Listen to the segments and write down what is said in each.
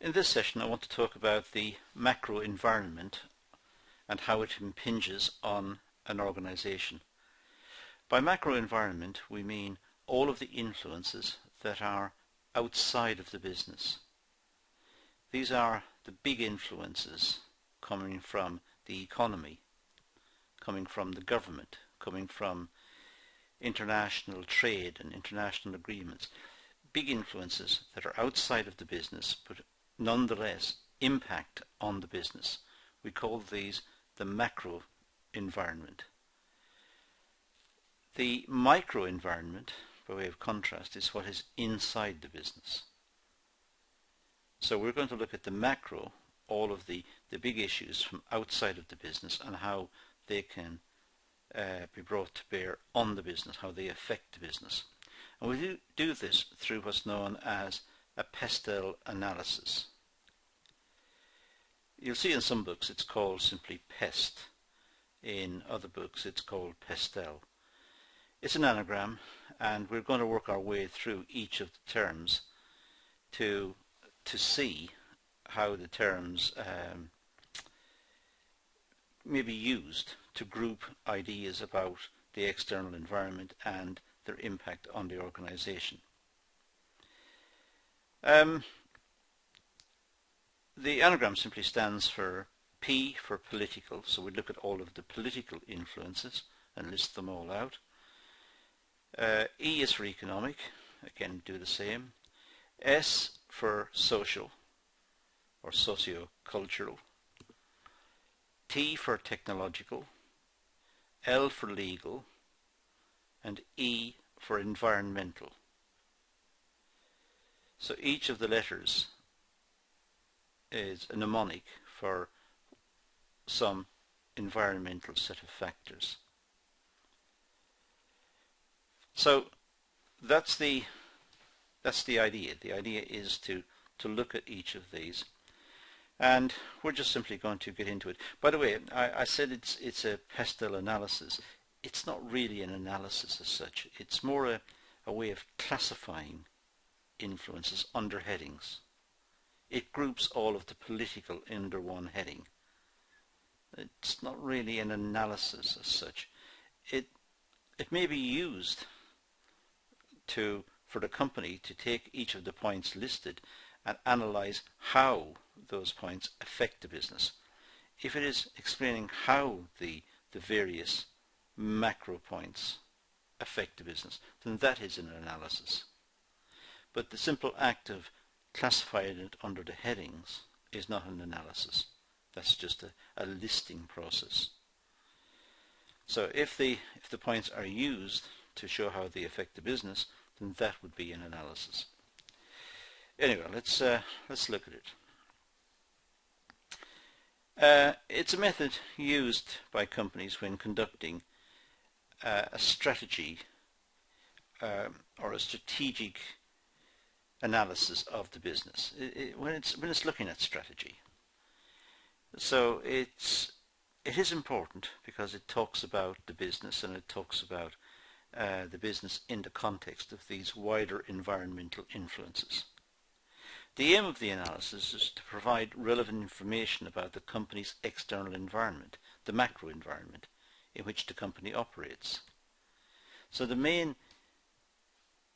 In this session I want to talk about the macro environment and how it impinges on an organization. By macro environment we mean all of the influences that are outside of the business. These are the big influences coming from the economy, coming from the government, coming from international trade and international agreements. Big influences that are outside of the business but nonetheless impact on the business. We call these the macro environment. The micro environment, by way of contrast, is what is inside the business. So we're going to look at the macro, all of the big issues from outside of the business and how they can be brought to bear on the business, how they affect the business. And we do this through what's known as a PESTLE analysis. You'll see in some books it's called simply PEST. In other books it's called PESTLE. It's an anagram, and we're going to work our way through each of the terms to see how the terms may be used to group ideas about the external environment and their impact on the organization. The anagram simply stands for P for political, so we look at all of the political influences and list them all out. E is for economic, again do the same. S for social or socio-cultural. T for technological. L for legal. And E for environmental. So each of the letters is a mnemonic for some environmental set of factors. So that's the idea. The idea is to look at each of these, and we're just simply going to get into it. By the way, I said it's a PESTLE analysis. It's not really an analysis as such. It's more a way of classifying influences under headings. It groups all of the political under one heading. It's not really an analysis as such. It may be used for the company to take each of the points listed and analyze how those points affect the business. If it is explaining how the various macro points affect the business, then that is an analysis. But the simple act of classifying it under the headings is not an analysis. That's just a listing process. So if the points are used to show how they affect the business, then that would be an analysis. Anyway, let's look at it. It's a method used by companies when conducting a strategy or a strategic analysis of the business. When it's looking at strategy. So it is important because it talks about the business, and it talks about the business in the context of these wider environmental influences. The aim of the analysis is to provide relevant information about the company's external environment, the macro environment in which the company operates. So the main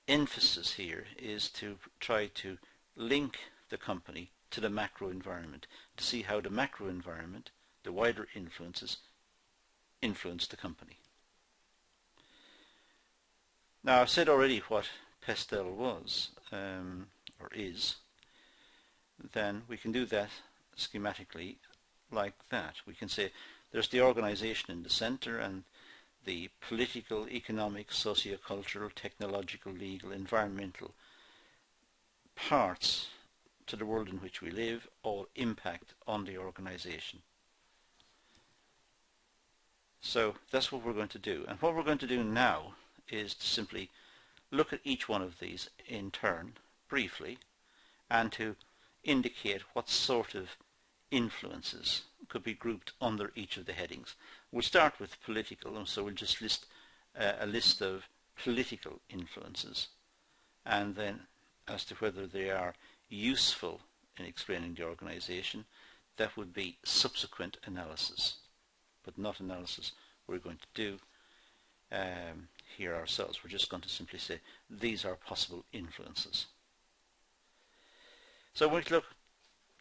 emphasis here is to try to link the company to the macro environment, to see how the macro environment, the wider influences, influence the company. Now, I've said already what PESTLE was, or is. Then we can do that schematically like that. We can say there's the organization in the center, and the political, economic, socio-cultural, technological, legal, environmental parts to the world in which we live all impact on the organization. So that's what we're going to do. And what we're going to do now is to simply look at each one of these in turn, briefly, and to indicate what sort of influences could be grouped under each of the headings. We'll start with political, and so we'll just list a list of political influences, and then as to whether they are useful in explaining the organisation. That would be subsequent analysis, but not analysis we're going to do here ourselves. We're just going to simply say these are possible influences. So when we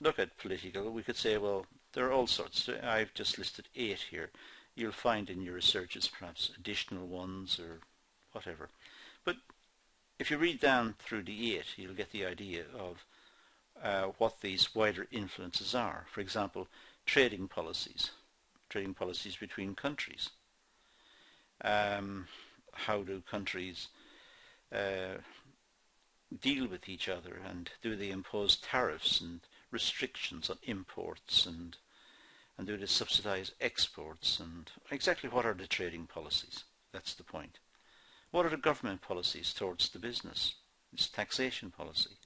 look at political, we could say, well, there are all sorts. I've just listed 8 here. You'll find in your researches perhaps additional ones or whatever. But if you read down through the 8, you'll get the idea of what these wider influences are. For example, trading policies between countries. How do countries deal with each other, and do they impose tariffs and restrictions on imports, and do they subsidize exports, and exactly what are the trading policies? That's the point. What are the government policies towards the business? It's taxation policy.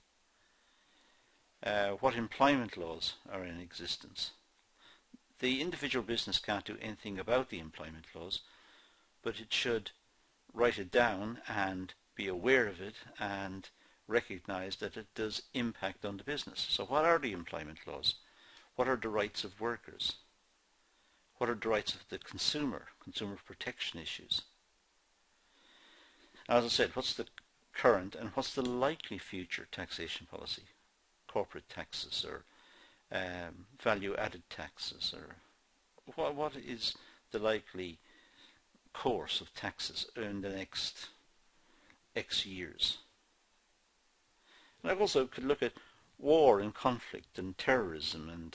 What employment laws are in existence? The individual business can't do anything about the employment laws, but it should write it down and be aware of it and recognize that it does impact on the business. So what are the employment laws? What are the rights of workers? What are the rights of the consumer protection issues? As I said, what's the current and what's the likely future taxation policy? Corporate taxes or value-added taxes, or what is the likely course of taxes in the next X years? And I also could look at war and conflict and terrorism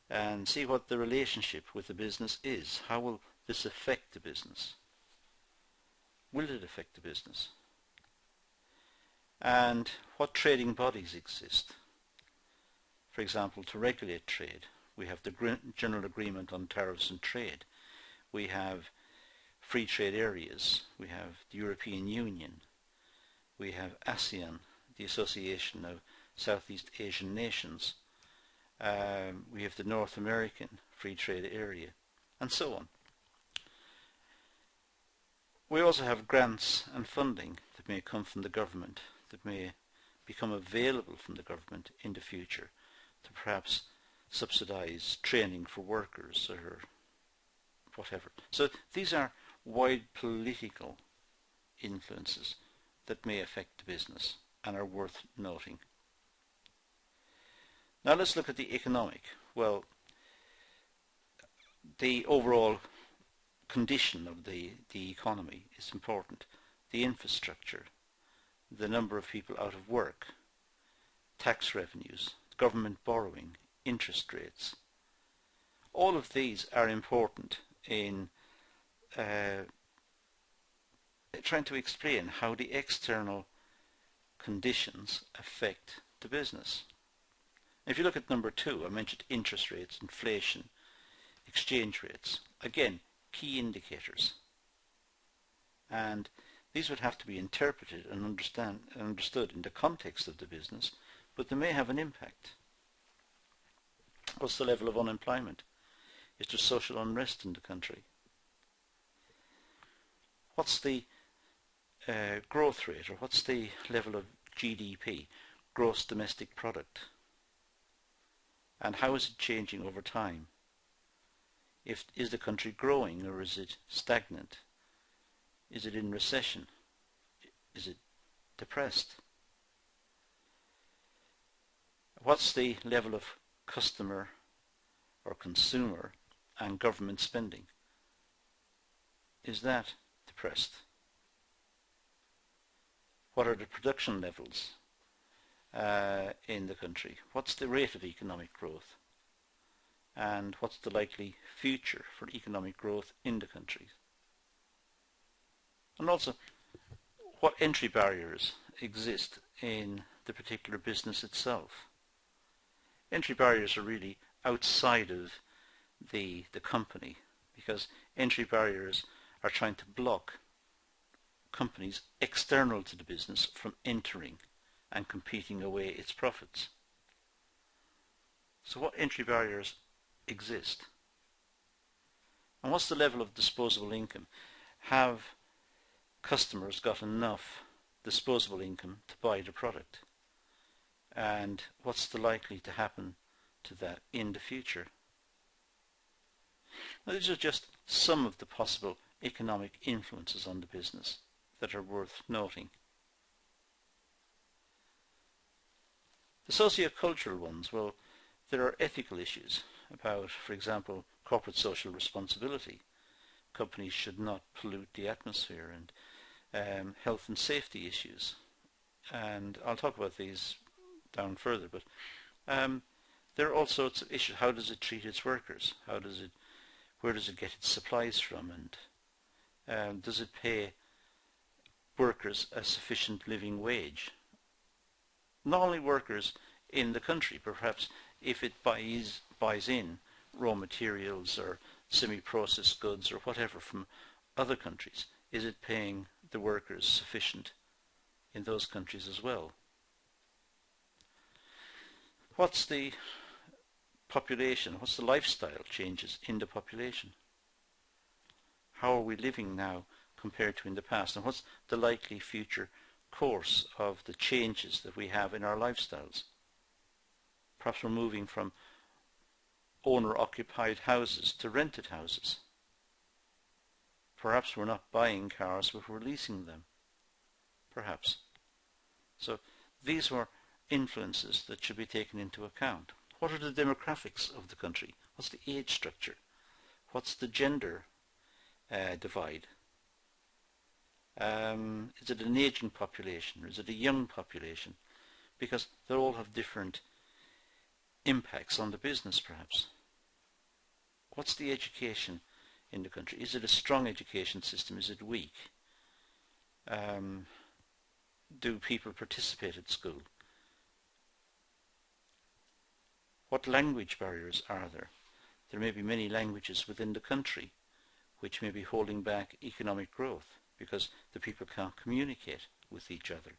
and see what the relationship with the business is. How will this affect the business? Will it affect the business? And what trading bodies exist? For example, to regulate trade, we have the General Agreement on Tariffs and Trade. We have free trade areas. We have the European Union. We have ASEAN, the Association of Southeast Asian Nations. We have the North American Free Trade Area, and so on. We also have grants and funding that may come from the government, that may become available from the government in the future to perhaps subsidize training for workers or whatever. So these are wide political influences that may affect the business and are worth noting. Now let's look at the economic. Well, the overall condition of the economy is important. The infrastructure, the number of people out of work, tax revenues, government borrowing, interest rates. All of these are important in trying to explain how the external conditions affect the business. If you look at number 2, I mentioned interest rates, inflation, exchange rates. Again, key indicators. And these would have to be interpreted and understood in the context of the business, but they may have an impact. What's the level of unemployment? Is there social unrest in the country? What's the growth rate, or what's the level of GDP, gross domestic product? And how is it changing over time? Is the country growing, or is it stagnant? Is it in recession? Is it depressed? What's the level of customer or consumer and government spending? Is that depressed? What are the production levels in the country? What's the rate of economic growth? And what's the likely future for economic growth in the country? And also, what entry barriers exist in the particular business itself? Entry barriers are really outside of the company, because entry barriers are trying to block companies external to the business from entering and competing away its profits. So what entry barriers exist? And what's the level of disposable income? Have customers got enough disposable income to buy the product? and what's the likely to happen to that in the future. Now, these are just some of the possible economic influences on the business that are worth noting. The socio-cultural ones, well, there are ethical issues about, for example, corporate social responsibility. Companies should not pollute the atmosphere, and health and safety issues. And I'll talk about these down further, but there are all sorts of issues. How does it treat its workers? Where does it get its supplies from? And does it pay workers a sufficient living wage? Not only workers in the country, but perhaps if it buys in raw materials or semi-processed goods or whatever from other countries, is it paying the workers sufficient in those countries as well? What's the population? What's the lifestyle changes in the population? How are we living now compared to in the past? And what's the likely future course of the changes that we have in our lifestyles? Perhaps we're moving from owner-occupied houses to rented houses. Perhaps we're not buying cars, but we're leasing them. Perhaps. So these were influences that should be taken into account. What are the demographics of the country? What's the age structure? What's the gender divide? Is it an aging population, or is it a young population? Because they all have different impacts on the business, perhaps. What's the education in the country? Is it a strong education system? Is it weak? Do people participate at school? What language barriers are there? There may be many languages within the country which may be holding back economic growth because the people can't communicate with each other.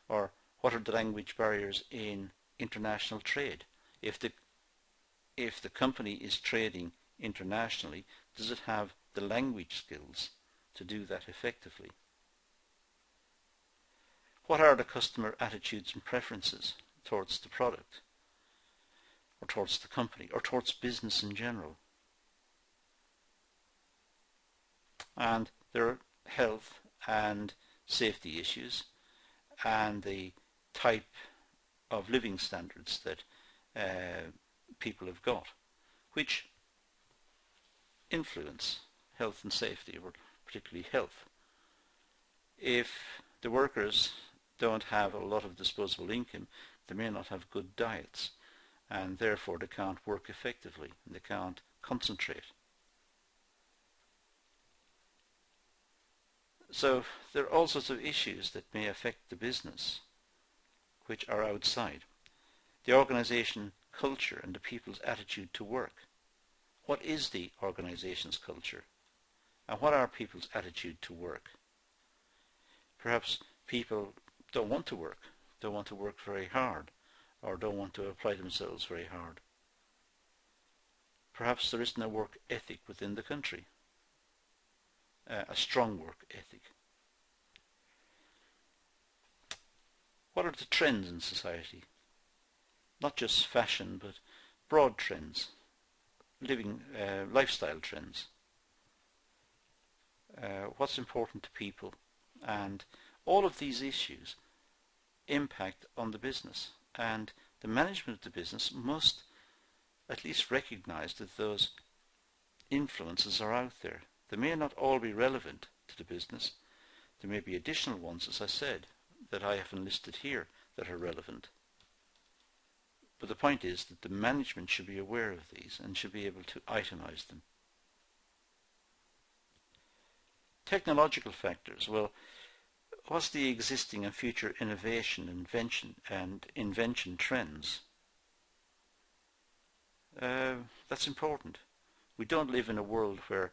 Or what are the language barriers in international trade? If the company is trading internationally, does it have the language skills to do that effectively? What are the customer attitudes and preferences towards the product, or towards the company, or towards business in general? And there are health and safety issues, and the type of living standards that people have got, which influence health and safety, or particularly health. If the workers don't have a lot of disposable income, they may not have good diets, and therefore they can't work effectively, and they can't concentrate. So there are all sorts of issues that may affect the business which are outside. The organization culture and the people's attitude to work. What is the organization's culture? And what are people's attitude to work? Perhaps people don't want to work very hard, or don't want to apply themselves very hard. Perhaps there isn't a work ethic within the country, a strong work ethic. What are the trends in society? Not just fashion, but broad trends, lifestyle trends. What's important to people? And all of these issues impact on the business, and the management of the business must at least recognize that those influences are out there. They may not all be relevant to the business. There may be additional ones, as I said, that I haven't listed here that are relevant. But the point is that the management should be aware of these and should be able to itemize them. Technological factors. Well, what's the existing and future innovation, invention trends? That's important. We don't live in a world where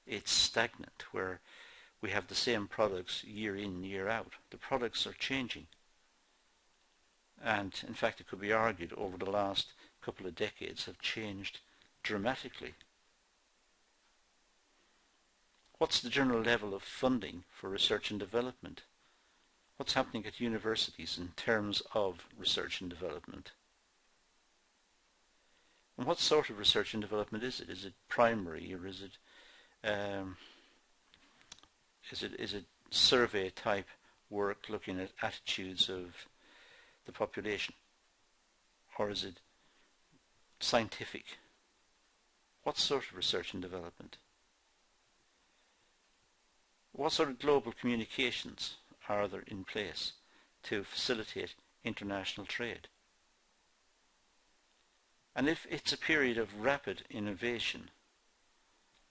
it's stagnant, where we have the same products year in, year out. The products are changing. And in fact, it could be argued over the last couple of decades have changed dramatically. What's the general level of funding for research and development? what's happening at universities in terms of research and development. And what sort of research and development is it? Is it primary, or is it survey type work looking at attitudes of the population? Or is it scientific? What sort of research and development? What sort of global communications are there in place to facilitate international trade? And if it's a period of rapid innovation,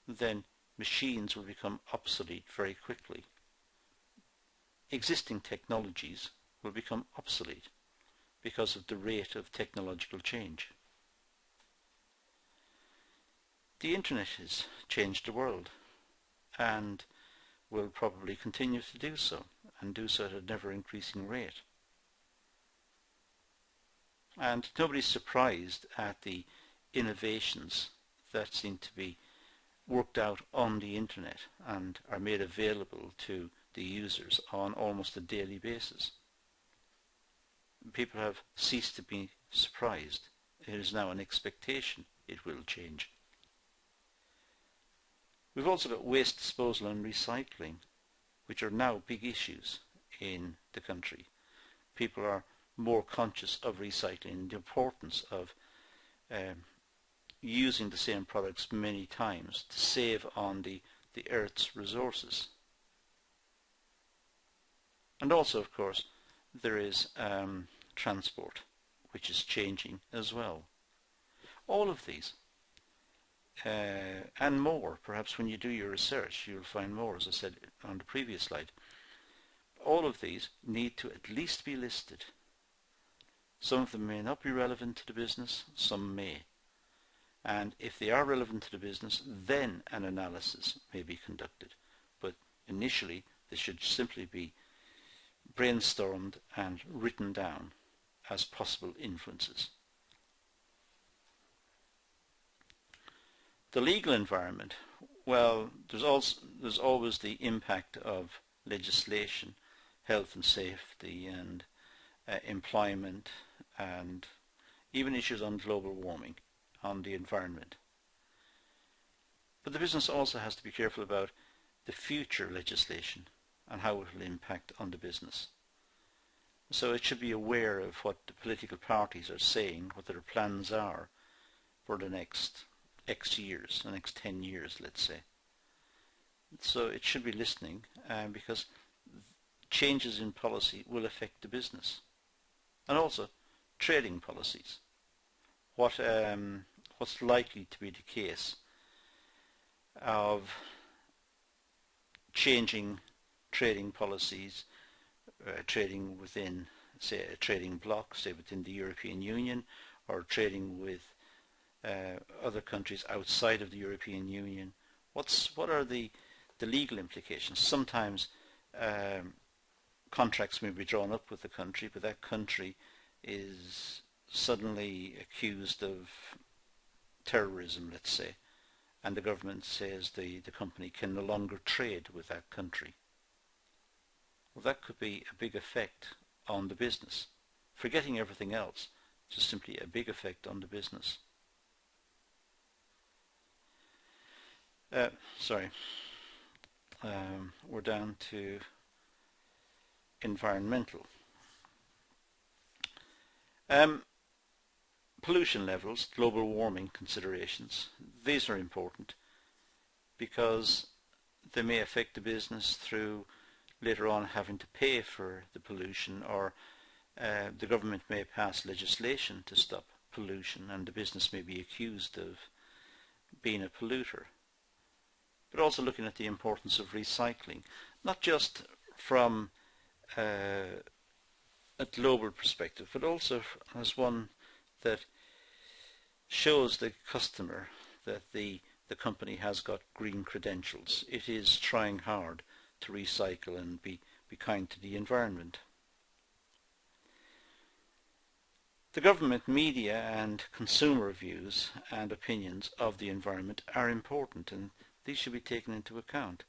then machines will become obsolete very quickly. Existing technologies will become obsolete because of the rate of technological change. The internet has changed the world and will probably continue to do so, and do so at a never increasing rate. And nobody's surprised at the innovations that seem to be worked out on the internet and are made available to the users on almost a daily basis. People have ceased to be surprised. It is now an expectation it will change. We've also got waste disposal and recycling, which are now big issues in the country. People are more conscious of recycling and the importance of using the same products many times to save on the Earth's resources. And also, of course, there is transport, which is changing as well. All of these, and more, perhaps when you do your research you'll find more, as I said on the previous slide. All of these need to at least be listed. Some of them may not be relevant to the business, some may. And if they are relevant to the business, then an analysis may be conducted. But initially, this should simply be brainstormed and written down as possible influences. The legal environment, well, there's always the impact of legislation, health and safety, and employment, and even issues on global warming, on the environment. But the business also has to be careful about the future legislation and how it will impact on the business. So it should be aware of what the political parties are saying, what their plans are for the next X years, the next 10 years, let's say. So it should be listening, because changes in policy will affect the business. And also trading policies. What's likely to be the case of changing trading policies, trading within, say, a trading bloc, say within the European Union, or trading with other countries outside of the European Union. What are the legal implications? Sometimes contracts may be drawn up with the country, but that country is suddenly accused of terrorism, let's say, and the government says the company can no longer trade with that country. Well, that could be a big effect on the business. Forgetting everything else, just simply a big effect on the business. We're down to environmental. Pollution levels, global warming considerations, these are important because they may affect the business through later on having to pay for the pollution, or the government may pass legislation to stop pollution and the business may be accused of being a polluter. But also looking at the importance of recycling, not just from a global perspective, but also as one that shows the customer that the company has got green credentials. It is trying hard to recycle and be kind to the environment. The government, media and consumer views and opinions of the environment are important, and these should be taken into account,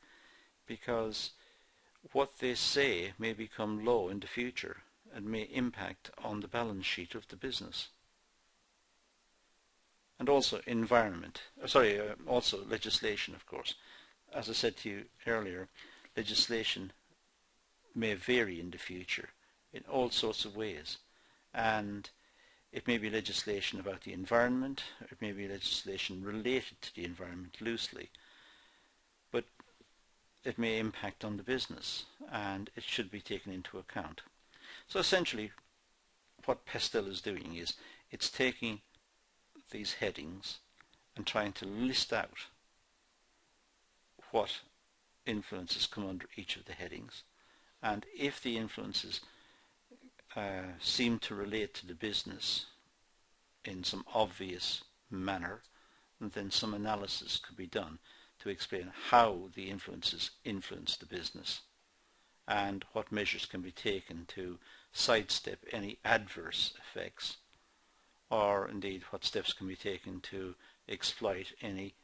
because what they say may become law in the future and may impact on the balance sheet of the business. And also also legislation, of course. As I said to you earlier, legislation may vary in the future in all sorts of ways, and it may be legislation about the environment, it may be legislation related to the environment loosely, but it may impact on the business, and it should be taken into account. So essentially what PESTLE is doing is it's taking these headings and trying to list out what influences come under each of the headings, and if the influences seem to relate to the business in some obvious manner, then some analysis could be done to explain how the influences influence the business and what measures can be taken to sidestep any adverse effects, or indeed what steps can be taken to exploit any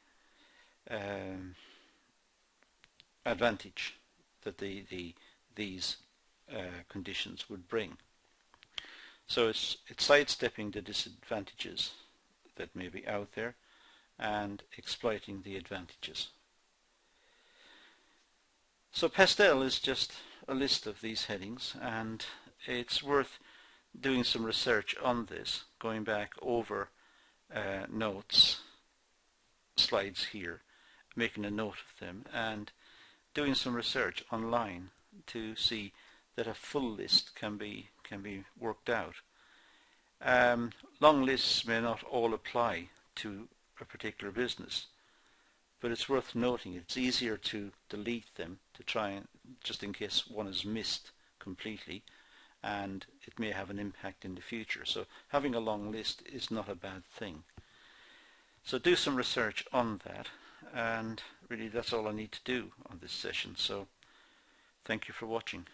advantage that these conditions would bring. So it's sidestepping the disadvantages that may be out there and exploiting the advantages. So PESTLE is just a list of these headings, and it's worth doing some research on this, going back over notes, slides here, making a note of them, and doing some research online to see that a full list can be worked out. Long lists may not all apply to a particular business, but it's worth noting it's easier to delete them, to try and just in case one is missed completely, and it may have an impact in the future. So having a long list is not a bad thing. So do some research on that, and really that's all I need to do on this session. So thank you for watching.